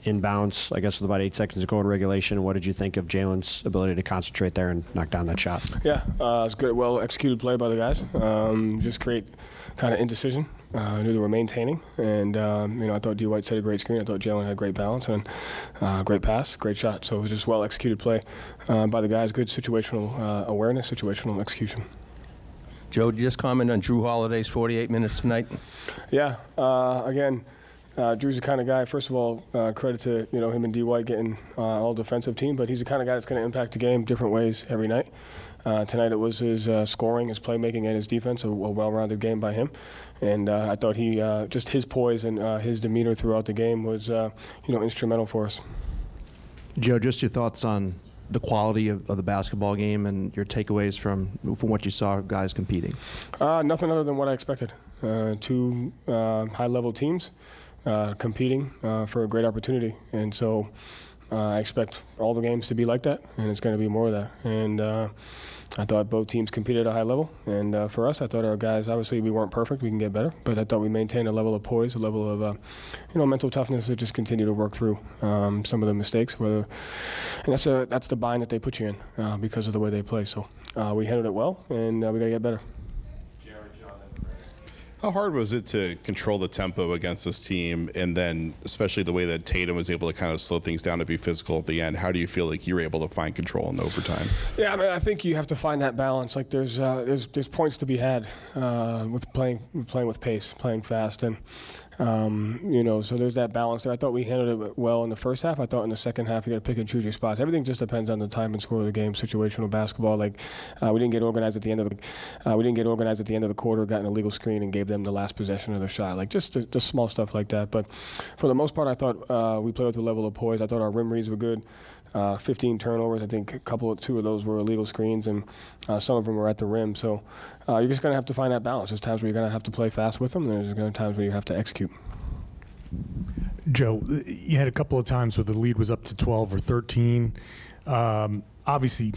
inbounds, I guess with about 8 seconds to go in regulation. What did you think of Jalen's ability to concentrate there and knock down that shot? Yeah, it was good, well-executed play by the guys. Just great kind of indecision. I knew they were maintaining, and I thought D. White set a great screen. I thought Jalen had great balance and great pass, great shot. So it was just well-executed play by the guys. Good situational awareness, situational execution. Joe, just comment on Drew Holiday's 48 minutes tonight. Yeah, again, Drew's the kind of guy. First of all, credit to him and D. White getting all defensive team, but he's the kind of guy that's going to impact the game different ways every night. Tonight it was his scoring, his playmaking, and his defense, a well-rounded game by him. And I thought he just his poise and his demeanor throughout the game was instrumental for us. Joe, just your thoughts on the quality of the basketball game and your takeaways from what you saw guys competing. Nothing other than what I expected. Two high-level teams competing for a great opportunity, and so I expect all the games to be like that, and it's going to be more of that. And I thought both teams competed at a high level, and for us, I thought our guys, obviously we weren't perfect, we can get better, but I thought we maintained a level of poise, a level of mental toughness to just continue to work through some of the mistakes. And that's the bind that they put you in because of the way they play. So we handled it well, and we got to get better. How hard was it to control the tempo against this team, and then especially the way that Tatum was able to kind of slow things down to be physical at the end? How do you feel like you were able to find control in overtime? Yeah, I mean, I think you have to find that balance. Like there's points to be had with playing with pace, playing fast, and so there's that balance there. I thought we handled it well in the first half. I thought in the second half you got to pick and choose your spots. Everything just depends on the time and score of the game. Situational basketball, we didn't get organized at the end of the quarter, got an illegal screen, and gave them the last possession of the shot. Like just small stuff like that. But for the most part, I thought we played with a level of poise. I thought our rim reads were good. 15 turnovers. I think two of those were illegal screens, and some of them were at the rim. So you're just going to have to find that balance. There's times where you're going to have to play fast with them, and there's going to be times where you have to execute. Joe, you had a couple of times where the lead was up to 12 or 13. Obviously,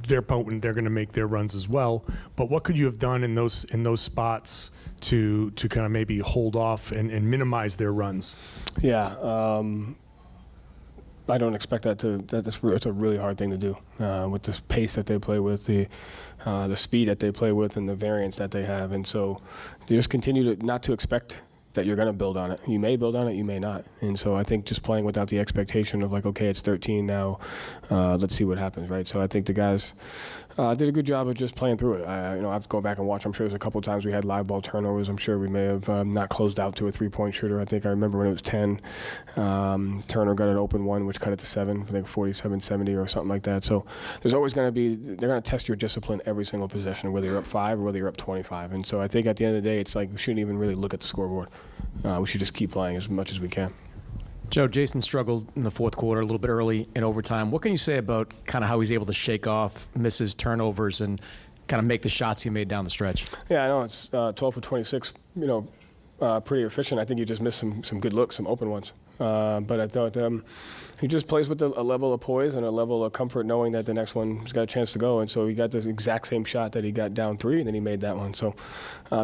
they're potent. They're going to make their runs as well. But what could you have done in those spots to kind of maybe hold off and minimize their runs? Yeah. I don't expect that's a really hard thing to do with the pace that they play with, the speed that they play with, and the variance that they have. And so you just continue not to expect that you're going to build on it. You may build on it, you may not. And so I think just playing without the expectation of okay, it's 13 now, let's see what happens, right? So I think the guys did a good job of just playing through it. I have to go back and watch. I'm sure there's a couple of times we had live ball turnovers. I'm sure we may have not closed out to a three-point shooter. I remember when it was 10, Turner got an open one, which cut it to 7, I think 47-70 or something like that. So there's always going to be, they're going to test your discipline every single possession, whether you're up 5 or whether you're up 25. And so I think at the end of the day, it's we shouldn't even really look at the scoreboard. We should just keep playing as much as we can. Joe, Jason struggled in the fourth quarter a little bit early in overtime. What can you say about kind of how he's able to shake off misses, turnovers, and kind of make the shots he made down the stretch? Yeah, I know it's 12 for 26, pretty efficient. I think he just missed some good looks, some open ones. But I thought he just plays with a level of poise and a level of comfort knowing that the next one's got a chance to go. And so he got the exact same shot that he got down 3, and then he made that one. So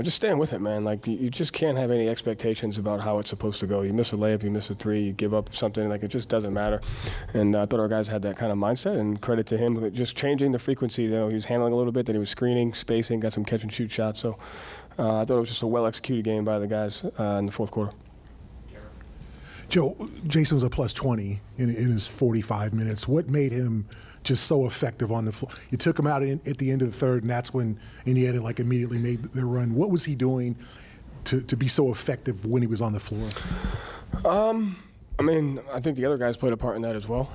just stand with it, man. You just can't have any expectations about how it's supposed to go. You miss a layup, you miss a 3, you give up something, it just doesn't matter. And I thought our guys had that kind of mindset, and credit to him just changing the frequency. He was handling a little bit, then he was screening, spacing, got some catch and shoot shots. So I thought it was just a well-executed game by the guys in the fourth quarter. Joe, Jason was a plus 20 in his 45 minutes. What made him just so effective on the floor? You took him out at the end of the third, and that's when Indiana immediately made their run. What was he doing to be so effective when he was on the floor? I think the other guys played a part in that as well.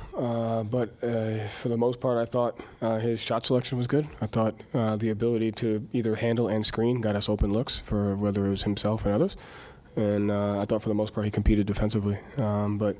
But for the most part, I thought his shot selection was good. I thought the ability to either handle and screen got us open looks for whether it was himself and others. And I thought for the most part he competed defensively. But